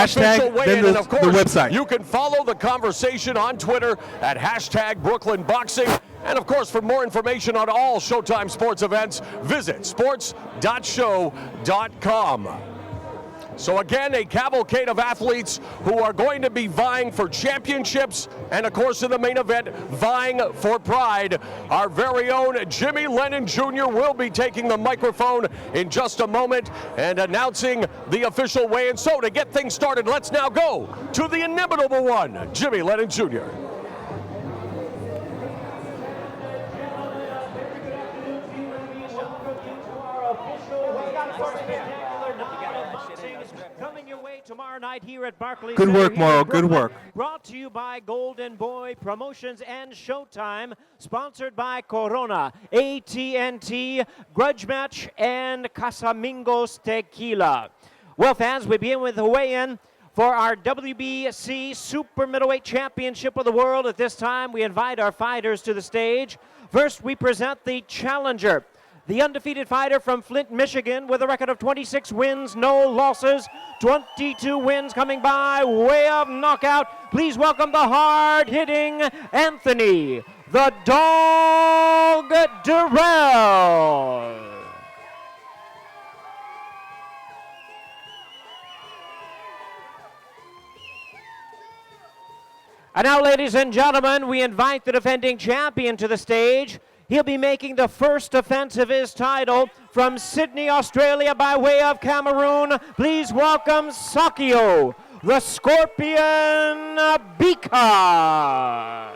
hashtag, then and of course, the website. You can follow the conversation on Twitter at hashtag Brooklyn Boxing. And of course, for more information on all Showtime sports events, visit sports.show.com. So again, a cavalcade of athletes who are going to be vying for championships and, of course, in the main event, vying for pride. Our very own Jimmy Lennon Jr. will be taking the microphone in just a moment and announcing the official weigh-in. So to get things started, let's now go to the inimitable one, Jimmy Lennon Jr. Coming your way tomorrow night here at Barclays. Good work, Morrow. Good work. Brought to you by Golden Boy Promotions and Showtime. Sponsored by Corona, AT&T, Grudge Match, and Casamigos Tequila. Well, fans, we begin with the weigh-in for our WBC Super Middleweight Championship of the World. At this time, we invite our fighters to the stage. First, we present the challenger, the undefeated fighter from Flint, Michigan, with a record of 26 wins, no losses, 22 wins coming by way of knockout. Please welcome the hard-hitting Anthony, the Dog Dirrell. And now, ladies and gentlemen, we invite the defending champion to the stage. He'll be making the first defense of his title from Sydney, Australia, by way of Cameroon. Please welcome Sakio, the Scorpion Bika.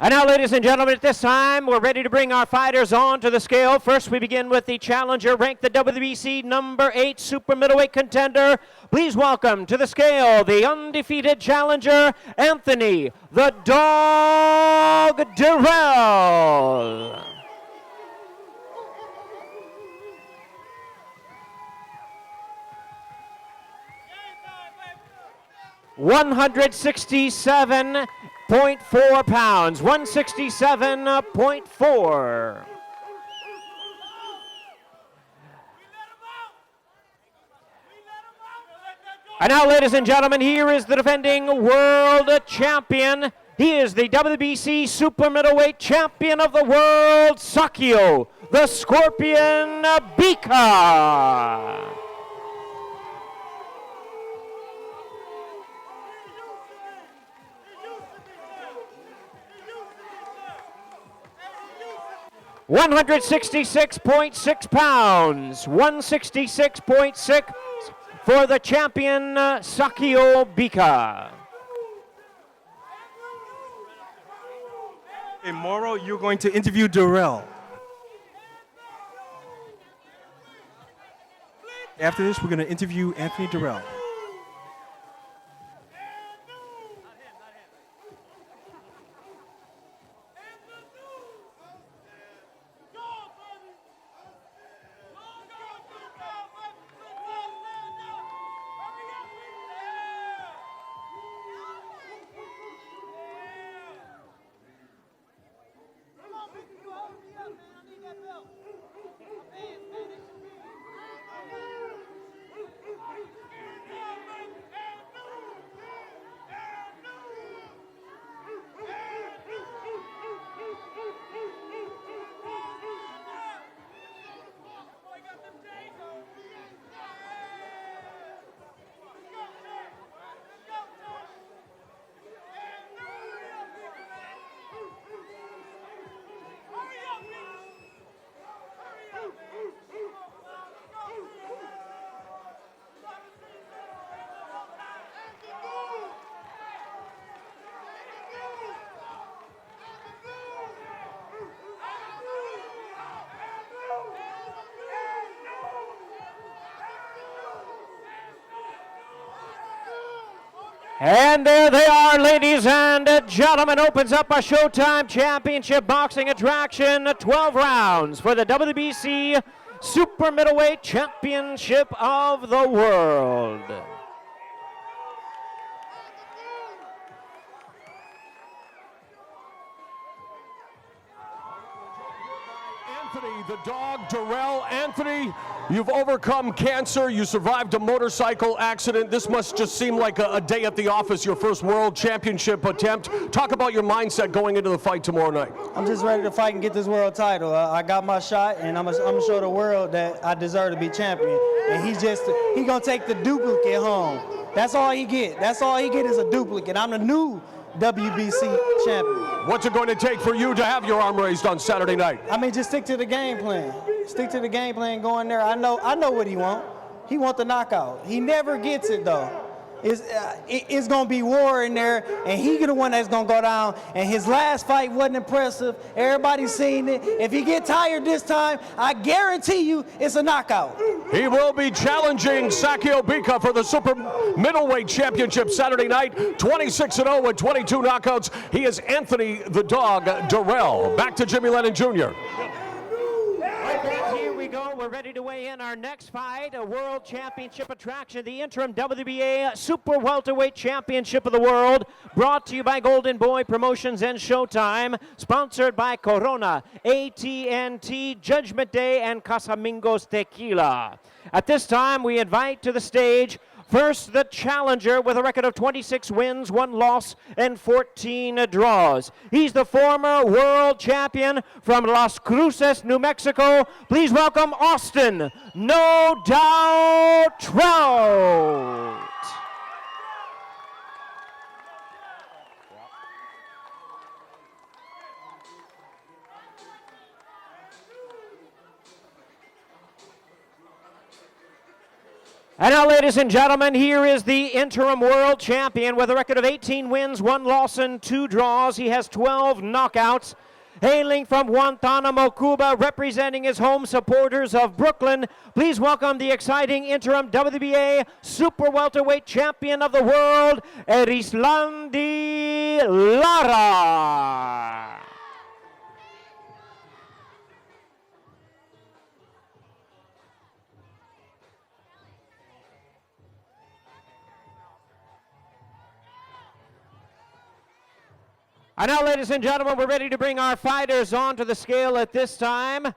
And now, ladies and gentlemen, at this time, we're ready to bring our fighters on to the scale. First, we begin with the challenger, ranked the WBC number 8 super middleweight contender. Please welcome to the scale the undefeated challenger, Anthony, the Dog Dirrell. 167.4 pounds, 167.4. And now, ladies and gentlemen, here is the defending world champion. He is the WBC super middleweight champion of the world, Sakio, the Scorpion Bika. $166.6 pounds, 166.6 for the champion, Sakio Bika. Okay, Morrow, you're going to interview Dirrell. After this, we're going to interview Anthony Dirrell. And there they are, ladies and gentlemen. Opens up a Showtime Championship Boxing attraction. 12 rounds for the WBC Super Middleweight Championship of the World. Anthony, the dog, Dirrell. Anthony, you've overcome cancer. You survived a motorcycle accident. This must just seem like a day at the office, your first world championship attempt. Talk about your mindset going into the fight tomorrow night. I'm just ready to fight and get this world title. I got my shot, and I'm gonna show the world that I deserve to be champion. And he gonna take the duplicate home. That's all he get. That's all he get is a duplicate. I'm the new WBC champion. What's it going to take for you to have your arm raised on Saturday night? I mean, just stick to the game plan. Stick to the game plan going there. I know what he want. He want the knockout. He never gets it though. It's gonna be war in there, and he the one that's gonna go down. And his last fight wasn't impressive. Everybody's seen it. If he get tired this time, I guarantee you it's a knockout. He will be challenging Sakio Bika for the Super Middleweight Championship Saturday night. 26-0 with 22 knockouts. He is Anthony the Dog Dirrell. Back to Jimmy Lennon Jr. Here we go. We're ready to weigh in our next fight, a World Championship attraction, the interim WBA Super Welterweight Championship of the World, brought to you by Golden Boy Promotions and Showtime, sponsored by Corona, AT&T, Judgment Day, and Casamigos Tequila. At this time, we invite to the stage first, the challenger with a record of 26 wins, 1 loss, and 14 draws. He's the former world champion from Las Cruces, New Mexico. Please welcome Austin, No Doubt Trout. And now, ladies and gentlemen, here is the interim world champion with a record of 18 wins, 1 loss, and 2 draws. He has 12 knockouts. Hailing from Guantanamo, Cuba, representing his home supporters of Brooklyn, please welcome the exciting interim WBA Super Welterweight Champion of the World, Erislandy Lara. And now, ladies and gentlemen, we're ready to bring our fighters onto the scale at this time.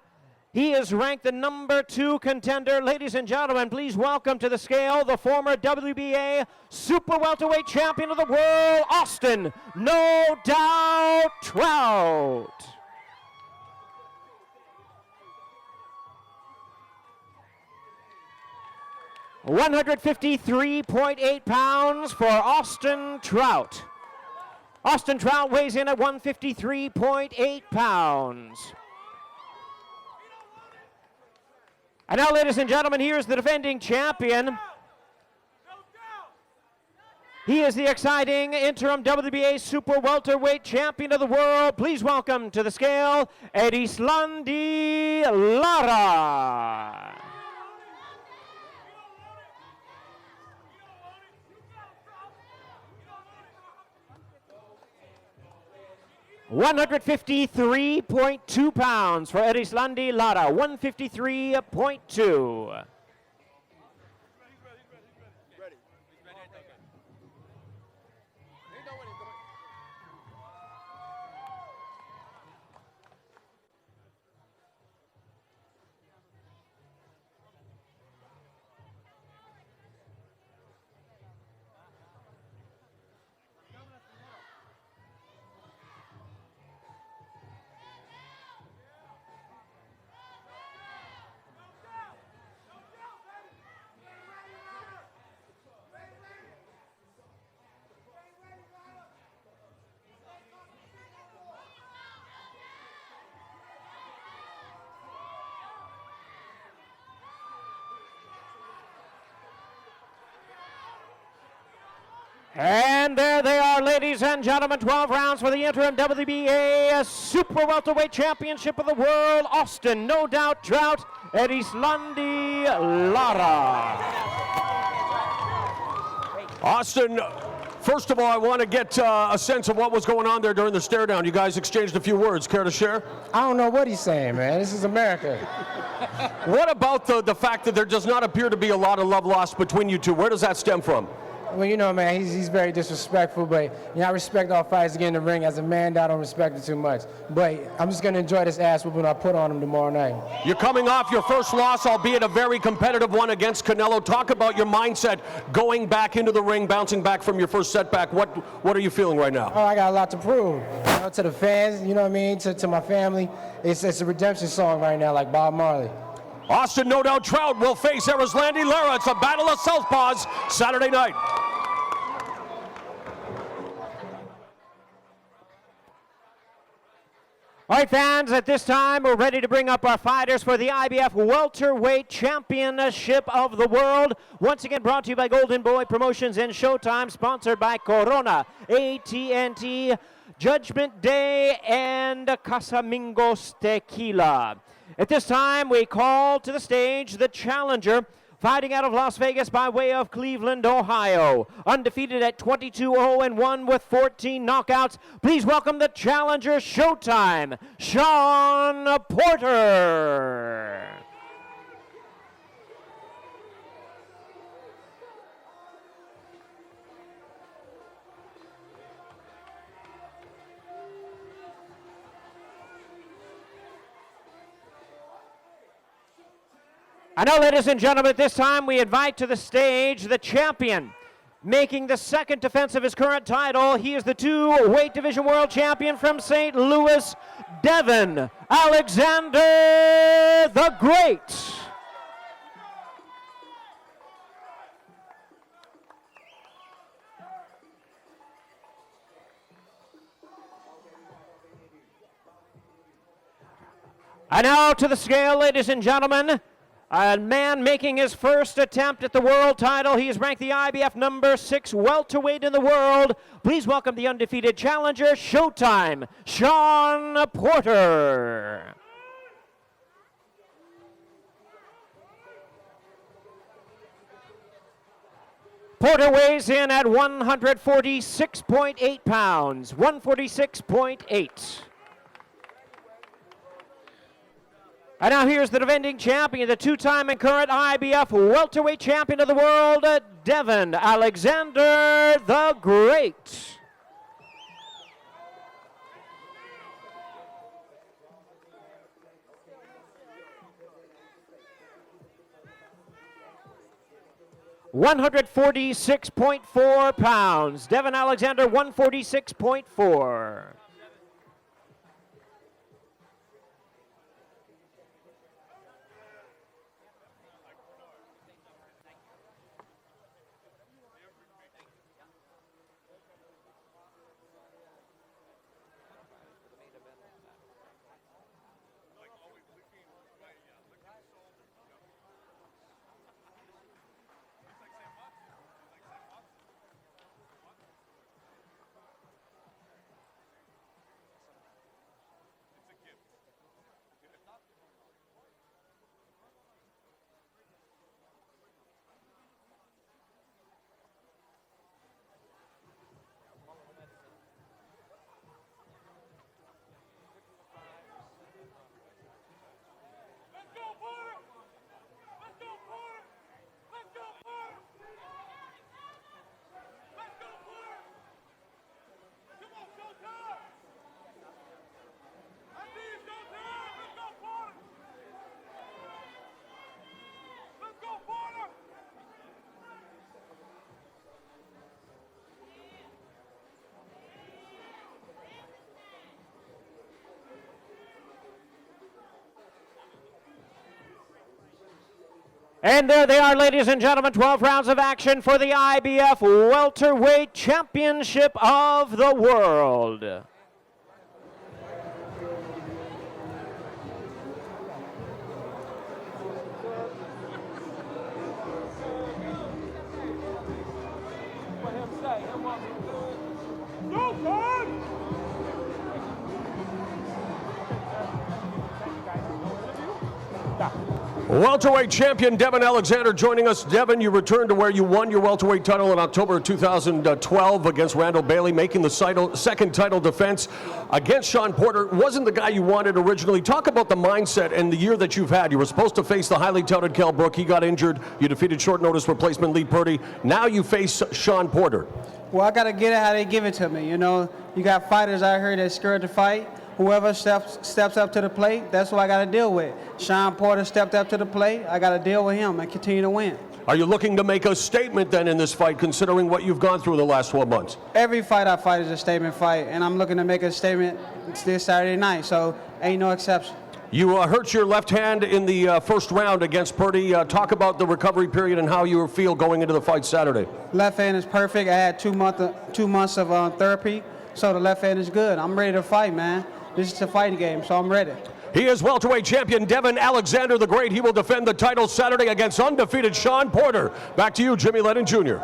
He is ranked the number 2 contender. Ladies and gentlemen, please welcome to the scale the former WBA Super Welterweight Champion of the World, Austin, No Doubt Trout. $153.8 pounds for Austin Trout. Austin Trout weighs in at 153.8 pounds. And now, ladies and gentlemen, here's the defending champion. He is the exciting interim WBA Super Welterweight Champion of the World. Please welcome to the scale, Erislandy Lara. $153.2 pounds for Erislandy Lara, 153.2. And there they are, ladies and gentlemen, 12 rounds for the interim WBA Super Welterweight Championship of the World. Austin, No Doubt Trout, Erislandy Lara. Austin, First of all, I want to get a sense of what was going on there during the stare down. You guys exchanged a few words. Care to share? I don't know what he's saying, man. This is America. What about the fact that there does not appear to be a lot of love lost between you two? Where does that stem from? Well, you know, man, he's very disrespectful, but you know, I respect all fights to get in the ring. As a man, I don't respect it too much. But I'm just going to enjoy this ass whooping I put on him tomorrow night. You're coming off your first loss, albeit a very competitive one against Canelo. Talk about your mindset going back into the ring, bouncing back from your first setback. What are you feeling right now? Oh, I got a lot to prove. You know, to the fans, you know what I mean, to my family. It's a redemption song right now, like Bob Marley. Austin No Doubt Trout will face Erislandy Lara. It's a battle of southpaws Saturday night. All right, fans, at this time, we're ready to bring up our fighters for the IBF Welterweight Championship of the World. Once again, brought to you by Golden Boy Promotions and Showtime, sponsored by Corona, AT&T, Judgment Day, and Casamigos Tequila. At this time, we call to the stage the challenger, fighting out of Las Vegas by way of Cleveland, Ohio. Undefeated at 22-0-1 with 14 knockouts. Please welcome the challenger, Showtime, Shawn Porter. And now, ladies and gentlemen, at this time we invite to the stage the champion, making the second defense of his current title. He is the two-weight division world champion from St. Louis, Devon Alexander the Great. And now to the scale, ladies and gentlemen. A man making his first attempt at the world title. He is ranked the IBF number 6 welterweight in the world. Please welcome the undefeated challenger, Showtime, Shawn Porter. Porter weighs in at 146.8 pounds, 146.8. And now here's the defending champion, the two-time and current IBF welterweight champion of the world, Devon Alexander the Great. $146.4 pounds. Devon Alexander, 146.4. And there they are, ladies and gentlemen, 12 rounds of action for the IBF Welterweight Championship of the World. Welterweight champion Devon Alexander joining us. Devon, you returned to where you won your welterweight title in October of 2012 against Randall Bailey, making the second title defense against Shawn Porter. Wasn't the guy you wanted originally. Talk about the mindset and the year that you've had. You were supposed to face the highly touted Kell Brook. He got injured. You defeated short notice replacement Lee Purdy. Now you face Shawn Porter. Well, I got to get it how they give it to me. You know, you got fighters out here that's scared to fight. Whoever steps up to the plate, that's what I got to deal with. Shawn Porter stepped up to the plate. I got to deal with him and continue to win. Are you looking to make a statement then in this fight, considering what you've gone through the last 12 months? Every fight I fight is a statement fight, and I'm looking to make a statement this Saturday night, so ain't no exception. You hurt your left hand in the first round against Purdy. Talk about the recovery period and how you feel going into the fight Saturday. Left hand is perfect. I had 2 months of therapy, so the left hand is good. I'm ready to fight, man. This is a fighting game, so I'm ready. He is welterweight champion Devon Alexander the Great. He will defend the title Saturday against undefeated Shawn Porter. Back to you, Jimmy Lennon Jr.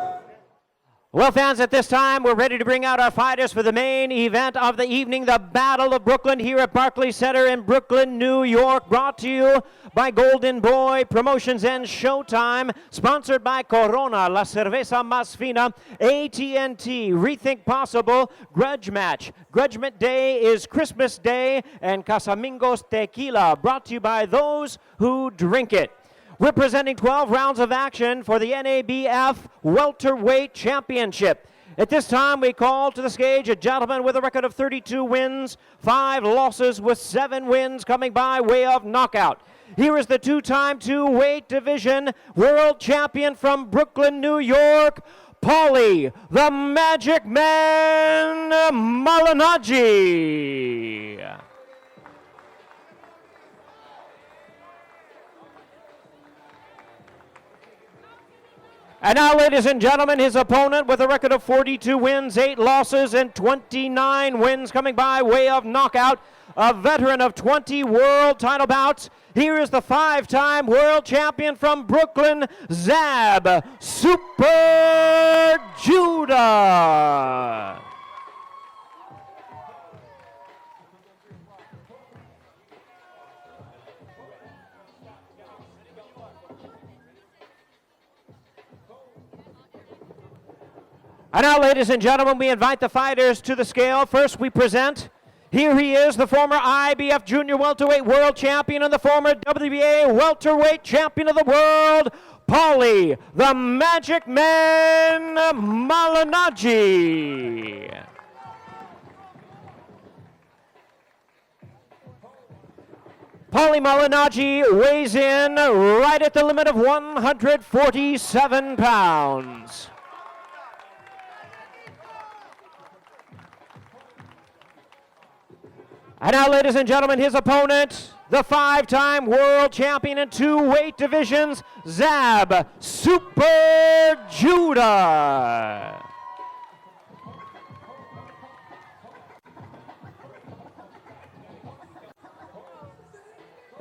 Well, fans, at this time, we're ready to bring out our fighters for the main event of the evening, the Battle of Brooklyn, here at Barclays Center in Brooklyn, New York. Brought to you by Golden Boy Promotions and Showtime. Sponsored by Corona, La Cerveza Más Fina, AT&T, Rethink Possible, Grudge Match. Grudgment Day is Christmas Day, and Casamigos Tequila. Brought to you by those who drink it. We're presenting 12 rounds of action for the NABF Welterweight Championship. At this time, we call to the stage a gentleman with a record of 32 wins, 5 losses with 7 wins coming by way of knockout. Here is the two-time two-weight division world champion from Brooklyn, New York, Paulie, the Magic Man Malignaggi. And now, ladies and gentlemen, his opponent with a record of 42 wins, 8 losses, and 29 wins coming by way of knockout. A veteran of 20 world title bouts. Here is the 5-time world champion from Brooklyn, Zab Super Judah. And now, ladies and gentlemen, we invite the fighters to the scale. First, we present, here he is, the former IBF Junior Welterweight World Champion and the former WBA Welterweight Champion of the World, Paulie, the Magic Man Malignaggi. Paulie Malignaggi weighs in right at the limit of 147 pounds. And now, ladies and gentlemen, his opponent, the 5-time world champion in 2 weight divisions, Zab Super Judah.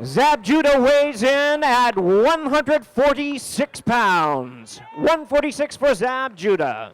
Zab Judah weighs in at 146 pounds. 146 for Zab Judah.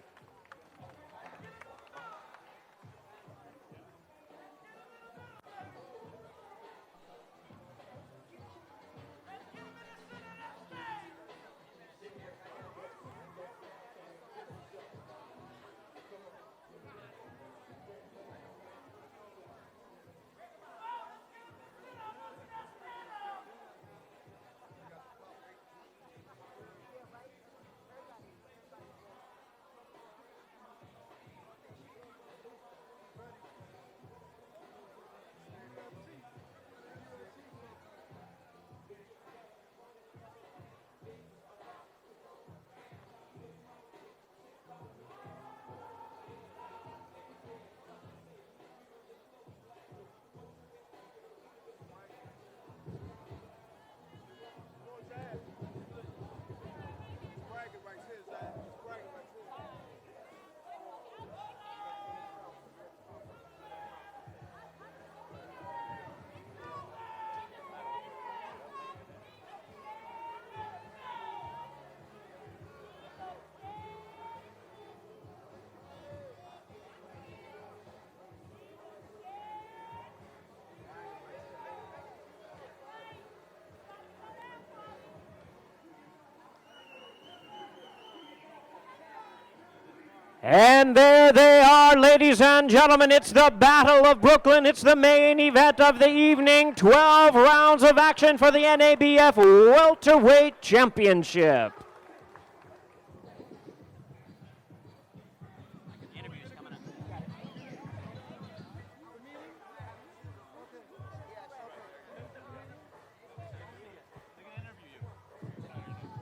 And there they are, ladies and gentlemen. It's the Battle of Brooklyn. It's the main event of the evening. 12 rounds of action for the NABF Welterweight Championship.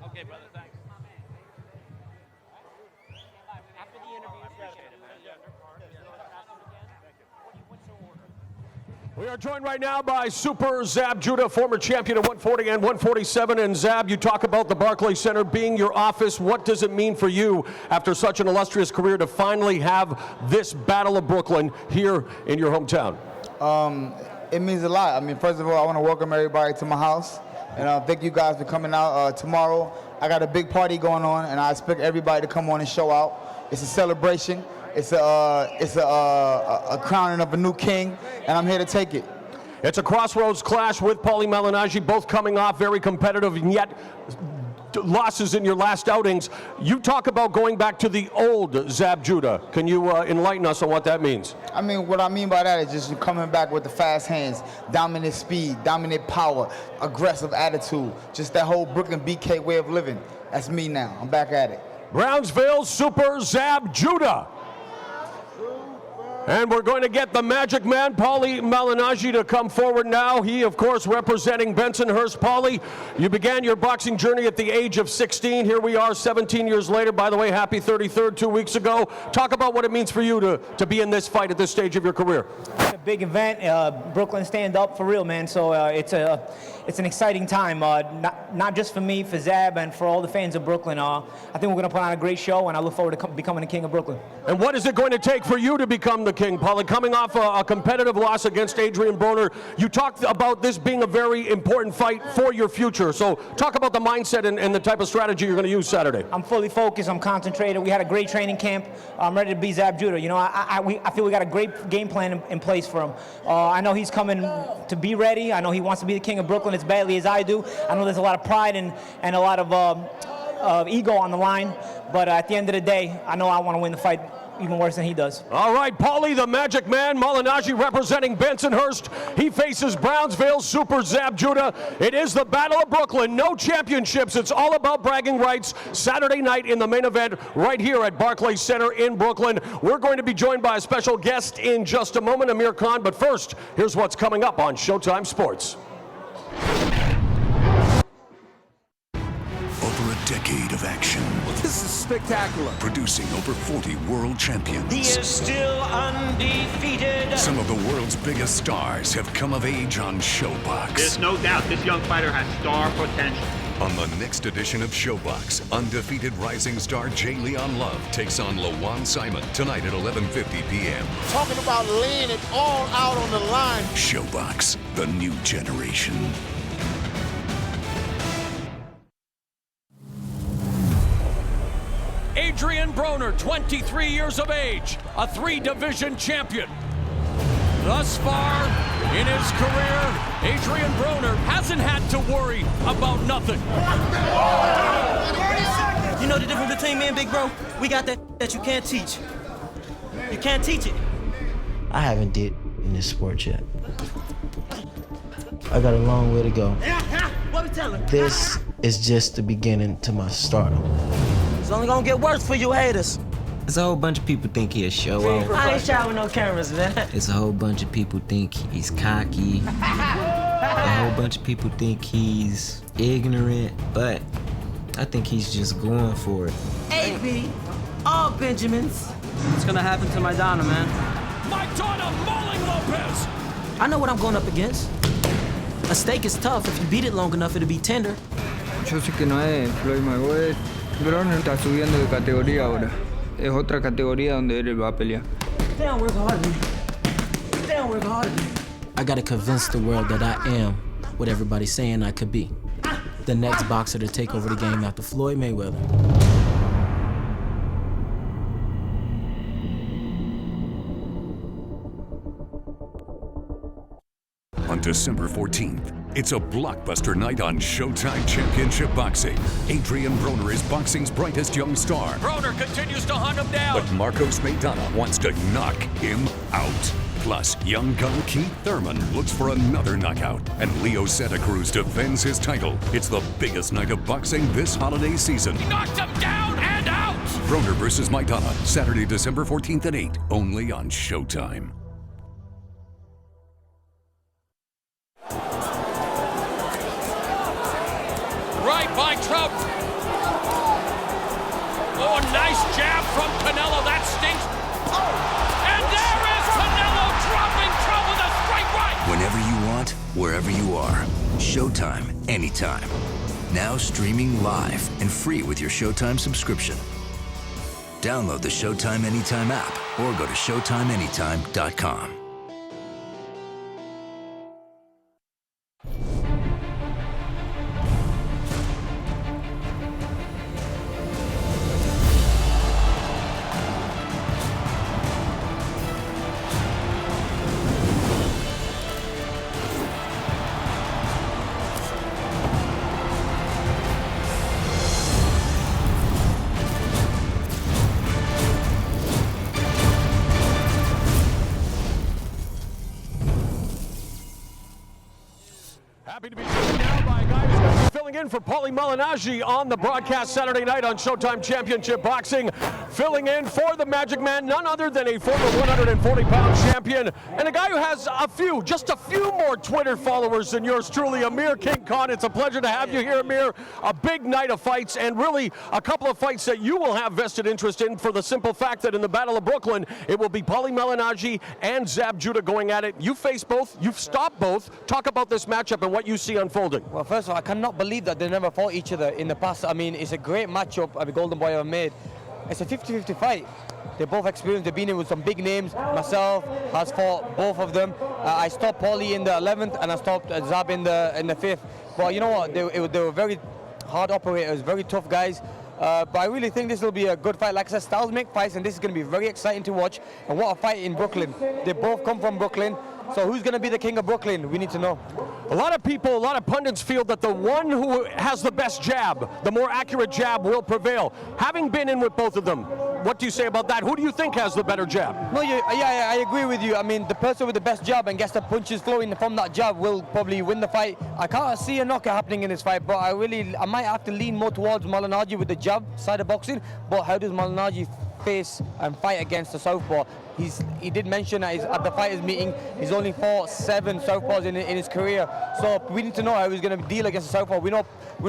Okay, brother, thanks. We are joined right now by Super Zab Judah, former champion at 140 and 147. And Zab, you talk about the Barclays Center being your office. What does it mean for you after such an illustrious career to finally have this Battle of Brooklyn here in your hometown? It means a lot. I mean, first of all, I want to welcome everybody to my house. And thank you guys for coming out. Tomorrow, I got a big party going on, and I expect everybody to come on and show out. It's a celebration. It's a crowning of a new king, and I'm here to take it. It's a crossroads clash with Paulie Malignaggi, both coming off very competitive, and yet losses in your last outings. You talk about going back to the old Zab Judah. Can you enlighten us on what that means? I mean, what I mean by that is just coming back with the fast hands, dominant speed, dominant power, aggressive attitude, just that whole Brooklyn BK way of living. That's me now. I'm back at it. Brownsville Super Zab Judah. And we're going to get the Magic Man, Paulie Malignaggi, to come forward now. He, of course, representing Bensonhurst. Paulie, you began your boxing journey at the age of 16. Here we are 17 years later. By the way, happy 33rd 2 weeks ago. Talk about what it means for you to be in this fight at this stage of your career. It's a big event. Brooklyn stand up for real, man. So it's an exciting time, not just for me, for Zab, and for all the fans of Brooklyn. I think we're going to put on a great show, and I look forward to becoming the king of Brooklyn. And what is it going to take for you to become the king, Paulie? Coming off a competitive loss against Adrien Broner, you talked about this being a very important fight for your future. So talk about the mindset and the type of strategy you're going to use Saturday. I'm fully focused. I'm concentrated. We had a great training camp. I'm ready to be Zab Judah. You know, I feel we got a great game plan in place for him. I know he's coming to be ready. I know he wants to be the king of Brooklyn as badly as I do. I know there's a lot of pride and a lot of ego on the line. But at the end of the day, I know I want to win the fight even worse than he does. All right, Paulie, the Magic Man, Malignaggi representing Bensonhurst. He faces Brownsville Super Zab Judah. It is the Battle of Brooklyn. No championships. It's all about bragging rights. Saturday night in the main event right here at Barclays Center in Brooklyn. We're going to be joined by a special guest in just a moment, Amir Khan. But first, here's what's coming up on Showtime Sports. Over a decade of action. This is spectacular. Producing over 40 world champions. He is still undefeated. Some of the world's biggest stars have come of age on ShowBox. There's no doubt this young fighter has star potential. On the next edition of ShowBox, undefeated rising star J. Leon Love takes on Lawan Simon tonight at 11:50 p.m. Talking about laying it all out on the line. ShowBox, the new generation. Adrien Broner, 23 years of age, a 3-division champion. Thus far in his career, Adrien Broner hasn't had to worry about nothing. You know the difference between me and Big Bro? We got that you can't teach. You can't teach it. I haven't did in this sport yet. I got a long way to go. What we telling? This is just the beginning to my stardom. It's only gonna get worse for you haters. There's a whole bunch of people think he a show off. I ain't shot with no cameras, man. There's a whole bunch of people think he's cocky. A whole bunch of people think he's ignorant, but I think he's just going for it. AP, all Benjamins. What's gonna happen to Maidana, man? Maidana mauling Lopez! I know what I'm going up against. A steak is tough. If you beat it long enough, it'll be tender. Yo sé que no es Floyd Mayweather. Broner está subiendo de categoría ahora. Es otra categoría donde él va a pelear. Damn, work harder. Damn, work harder. I gotta convince the world that I am what everybody's saying I could be. The next boxer to take over the game after Floyd Mayweather. On December 14th, It's a blockbuster night on Showtime Championship Boxing. Adrien Broner is boxing's brightest young star. Broner continues to hunt him down. But Marcos Maidana wants to knock him out. Plus, young gun Keith Thurman looks for another knockout. And Leo Santa Cruz defends his title. It's the biggest night of boxing this holiday season. He knocked him down and out. Broner versus Maidana, Saturday, December 14th at 8, only on Showtime. Right by Trout. Oh, nice jab from Canelo. That stinks. And there is Canelo dropping Trout with a straight right. Whenever you want, wherever you are. Showtime, anytime. Now streaming live and free with your Showtime subscription. Download the Showtime Anytime app or go to ShowtimeAnytime.com. Happy to be joined now by a guy who's going to be filling in for Paulie Malignaggi on the broadcast Saturday night on Showtime Championship Boxing. Filling in for the Magic Man, none other than a former 140-pound champion and a guy who has just a few more Twitter followers than yours truly, Amir King Khan. It's a pleasure to have you here, Amir. A big night of fights, and really a couple of fights that you will have vested interest in for the simple fact that in the Battle of Brooklyn, it will be Paulie Malignaggi and Zab Judah going at it. You face both, you've stopped both. Talk about this matchup and what you see unfolding. Well, first of all, I cannot believe that they never fought each other in the past. I mean, it's a great matchup Golden Boy ever made. It's a 50-50 fight. They're both experienced. They've been in with some big names. Myself has fought both of them. I stopped Paulie in the 11th and I stopped Zab in the 5th. But you know what? They were very hard operators, very tough guys. But I really think this will be a good fight. Like I said, styles make fights, and this is going to be very exciting to watch. And what a fight in Brooklyn. They both come from Brooklyn. So who's going to be the king of Brooklyn? We need to know. A lot of people, a lot of pundits feel that the one who has the best jab, the more accurate jab, will prevail. Having been in with both of them, what do you say about that? Who do you think has the better jab? No, I agree with you. I mean, the person with the best jab and gets the punches flowing from that jab will probably win the fight. I can't see a knockout happening in this fight, but I might have to lean more towards Malignaggi with the jab side of boxing. But how does Malignaggi face and fight against the southpaw? He did mention that at the fighters meeting he's only fought 7 southpaws in his career, so we need to know how he's going to deal against the southpaw. We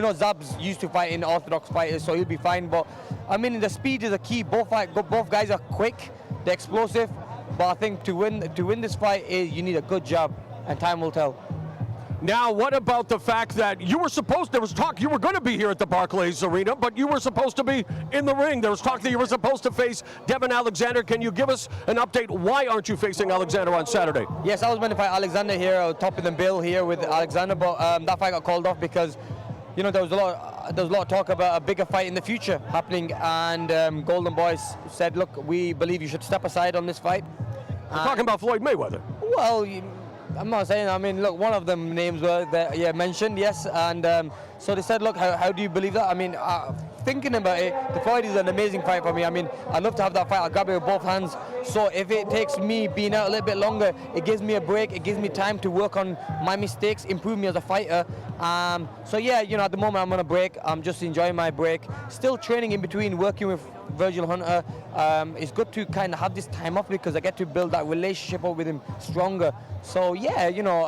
know Zab's used to fighting orthodox fighters, so he'll be fine. But I mean, the speed is a key. Both guys are quick, they're explosive. But I think to win this fight, you need a good jab, and time will tell. Now, what about the fact that there was talk you were going to be here at the Barclays Arena, but you were supposed to be in the ring. There was talk that you were supposed to face Devon Alexander. Can you give us an update? Why aren't you facing Alexander on Saturday? Yes, I was going to fight Alexander here. I was topping the bill here with Alexander, but that fight got called off because, you know, there was a lot of talk about a bigger fight in the future happening, and Golden Boys said, look, we believe you should step aside on this fight. We're talking about Floyd Mayweather. Well, I'm not saying. I mean, look, one of them names were there, mentioned, yes, and so they said, look, how do you believe that? I mean, thinking about it, the fight is an amazing fight for me. I mean, I'd love to have that fight. I'll grab it with both hands. So if it takes me being out a little bit longer, it gives me a break. It gives me time to work on my mistakes, improve me as a fighter. So yeah, you know, at the moment I'm on a break. I'm just enjoying my break. Still training in between, working with Virgil Hunter. It's good to kind of have this time off because I get to build that relationship up with him stronger. So yeah, you know,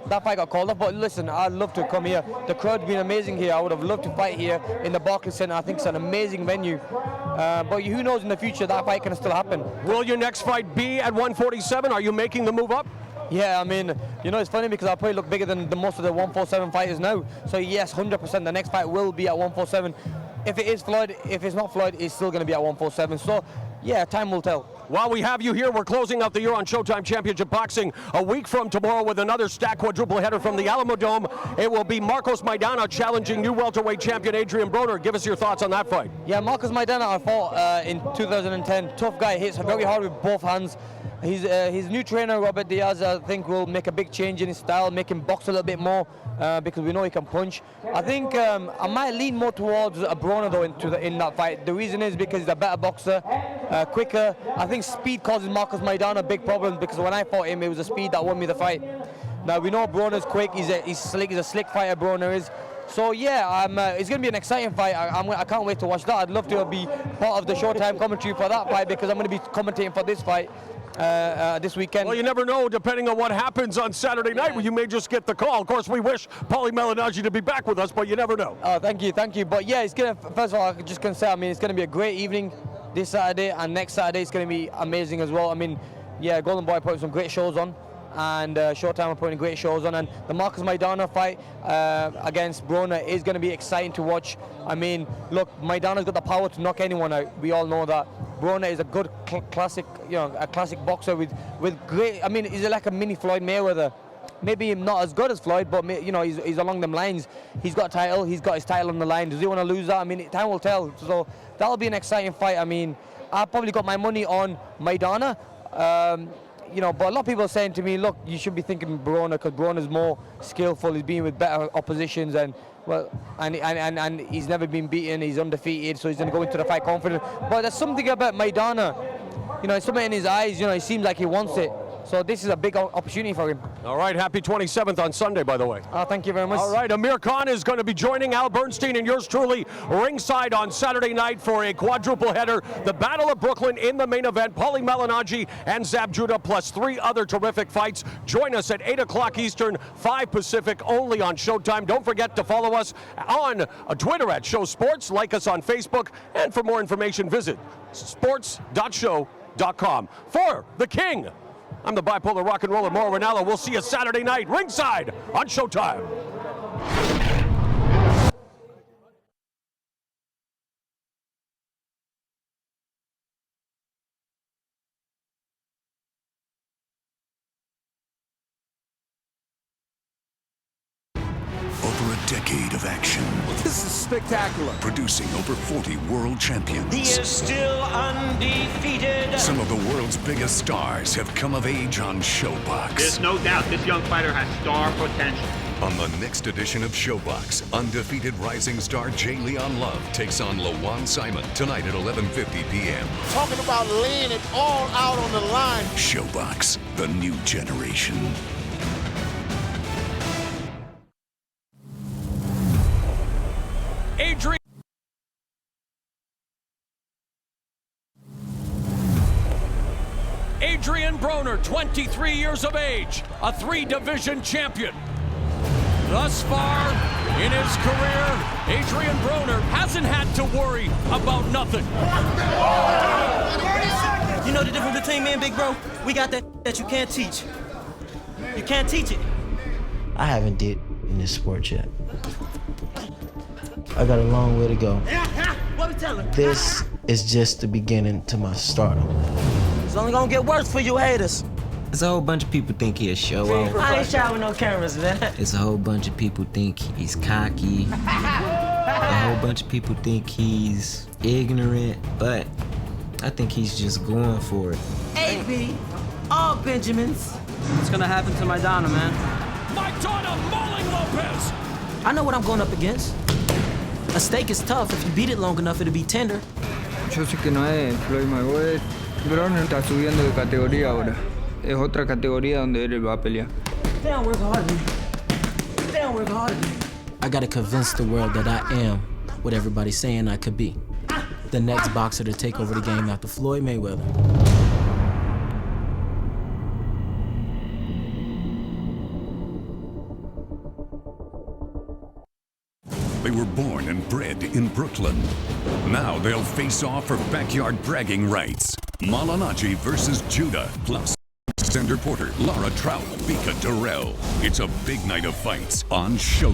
that fight got called off. But listen, I'd love to come here. The crowd's been amazing here. I would have loved to fight here in the Barclays Center. I think it's an amazing venue. But who knows, in the future that fight can still happen. Will your next fight be at 147? Are you making the move up? Yeah, I mean, you know, it's funny because I probably look bigger than most of the 147 fighters now. So yes, 100%, the next fight will be at 147. If it is Floyd, if it's not Floyd, it's still going to be at 147. So yeah, time will tell. While we have you here, we're closing out the year on Showtime Championship Boxing. A week from tomorrow with another stacked quadruple header from the Alamo Dome. It will be Marcos Maidana challenging new welterweight champion Adrien Broner. Give us your thoughts on that fight. Yeah, Marcos Maidana I fought in 2010. Tough guy, hits very hard with both hands. his new trainer, Robert Diaz, I think will make a big change in his style, make him box a little bit more because we know he can punch. I think I might lean more towards Broner though in that fight. The reason is because he's a better boxer, quicker. I think speed causes Marcos Maidana big problems because when I fought him, it was the speed that won me the fight. Now we know Broner's quick. He's slick. He's a slick fighter. Broner is. So yeah, it's going to be an exciting fight. I can't wait to watch that. I'd love to be part of the Showtime commentary for that fight because I'm going to be commentating for this fight this weekend. Well, you never know, depending on what happens on Saturday night, you may just get the call. Of course, we wish Paulie Malignaggi to be back with us, but you never know. Oh, thank you. But yeah, it's going to, first of all, I just can say, I mean, it's going to be a great evening this Saturday, and next Saturday it's going to be amazing as well. I mean, yeah, Golden Boy put some great shows on, and Showtime are putting great shows on, and the Marcos Maidana fight against Broner is going to be exciting to watch. I mean, look, Maidana's got the power to knock anyone out. We all know that. Broner is a good classic, a classic boxer with great. I mean, he's like a mini Floyd Mayweather. Maybe not as good as Floyd, but he's along them lines. He's got a title. He's got his title on the line. Does he want to lose that? I mean, time will tell. So that'll be an exciting fight. I mean, I probably got my money on Maidana. But a lot of people are saying to me, look, you should be thinking Broner because Broner's more skillful. He's been with better oppositions and he's never been beaten. He's undefeated, so he's going to go into the fight confident. But there's something about Maidana, something in his eyes. He seems like he wants it. So this is a big opportunity for him. All right, happy 27th on Sunday, by the way. Thank you very much. All right, Amir Khan is going to be joining Al Bernstein and yours truly ringside on Saturday night for a quadruple header. The Battle of Brooklyn in the main event. Paulie Malignaggi and Zab Judah plus 3 other terrific fights. Join us at 8 o'clock Eastern, 5 Pacific, only on Showtime. Don't forget to follow us on Twitter at Show Sports. Like us on Facebook. And for more information, visit sports.show.com. For the King, I'm the bipolar rock and roller Mauro Ranallo. We'll see you Saturday night ringside on Showtime. Over a decade of action. This is spectacular. Producing over 40 world champions. He is still undefeated. Some of the world's biggest stars have come of age on ShowBox. There's no doubt this young fighter has star potential. On the next edition of ShowBox, undefeated rising star J. Leon Love takes on LaJuan Simon tonight at 11:50 p.m. Talking about laying it all out on the line. ShowBox, the new generation. Adrien Broner, 23 years of age, a 3-division champion. Thus far in his career, Adrien Broner hasn't had to worry about nothing. You know the difference between me and Big Bro? We got that you can't teach. You can't teach it. I haven't did in this sport yet. I got a long way to go. What we tell him? This is just the beginning to my stardom. It's only gonna get worse for you haters. There's a whole bunch of people think he a show off. I ain't shot with no cameras, man. There's a whole bunch of people think he's cocky. A whole bunch of people think he's ignorant, but I think he's just going for it. AB, all Benjamins. What's gonna happen to Maidana, man? Maidana mauling Lopez! I know what I'm going up against. A steak is tough. If you beat it long enough, it'll be tender. Yo sé que no es Floyd Mayweather. Broner está subiendo de categoría ahora. Es otra categoría donde él va a pelear. They don't work hard at me. They don't work hard at me. I gotta convince the world that I am what everybody's saying I could be. The next boxer to take over the game after Floyd Mayweather. They were born and bred in Brooklyn. Now they'll face off for backyard bragging rights. Malignaggi versus Judah, plus Shawn Porter, Lara, Trout, Bika, Dirrell. It's a big night of fights on Show.